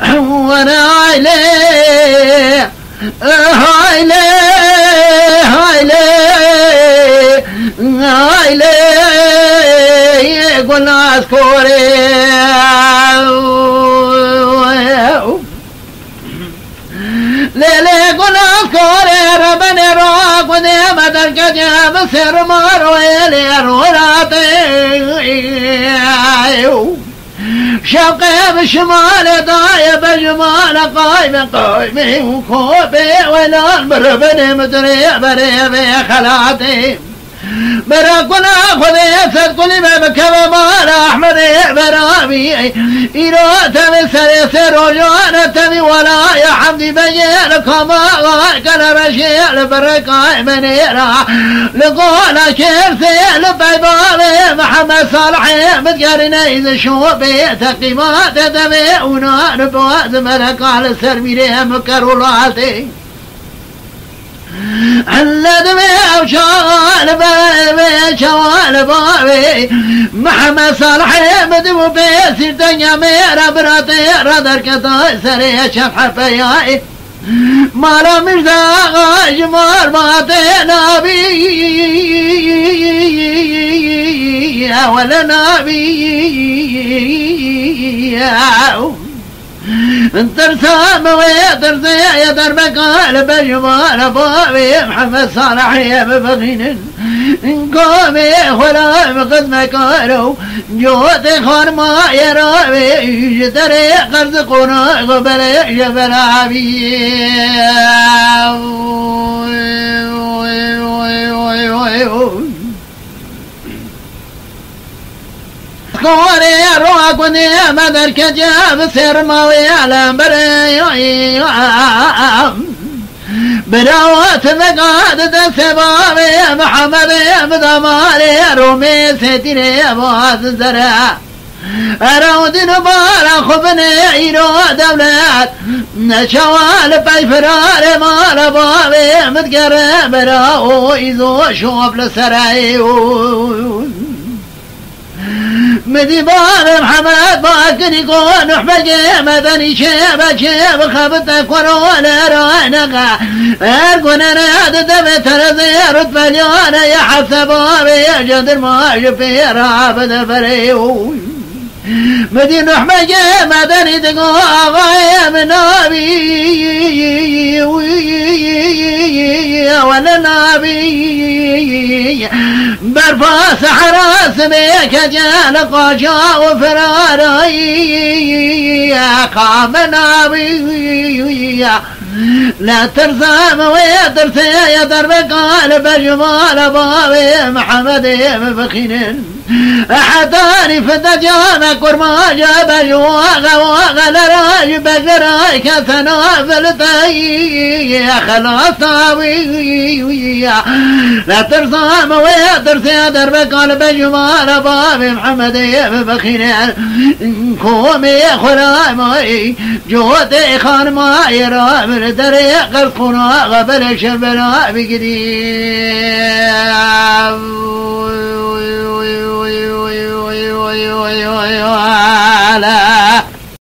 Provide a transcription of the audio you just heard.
وانا عليه هايلي يقول اذكري ليلي قل اذكري ربني روك وديما تركجها بسر مرويلي رولاتي شوقي بشمال طايب بجمال قايمي وكوبي ولان بربني مدري بريبي خلاتي بركنا خذي سد كل ما بكب مال احمد برابي إلى تبي سر وجوان تبي ولا يا حمدي بجيل كما كان بشيل بركاي منيرا لقول كيرسي لبيبالي محمد صالح متقارنا إذا شوبي تقيمات تبي ونان بواد ملك على السرميري مكرولاتي الندمي وشوال بابي شوال بابي محمد صالح مدبو بيسير دنيا ميرا براتي ردر كتاي سري شفح فياي مالا مجدا جمال ماتي نبي ولا نبي ترسام ويترسي يا دربك على بجمال بابي محمد صالح يا ببغين قومي ولا بقدمك ولو جوتي خان ما يرابي جتري قرض قنا قبل جبل عبي قوري روك ودي مدر كجاب سر ماوي على بري براوات مقاد دسبابي محمد بدماري رومي ستيني بوات زرع أرود نبارا خبني عيرو دولات نشوال بيفرار مال بابي متقرب راو إذو شوف لسرعي مديبان محمد باكن يكون حبقي مدني شيب خبتك ورولا روانقا ارقون انا دبت رزي رتب اليون يا حسبابي يا جدر ما شفي رابد فريو مدين حبقي مدني تقو اغايا من نبي ولا نبي برفا سحر سميك جال قاشا وفراري قام نبي لا ترسم ويترسي يا دربك قال بجمال بابي محمد بخين أحداني فتجانك ورما جاب جواغ واغ لراج بجراي كثنافلتي خلاصاوي لا ترسم ويترسي يا دربك قال بجمال بابي محمد بخين كومي خرامي جوتي خان ما يرى من دريق القنا قبل شبنا بقديم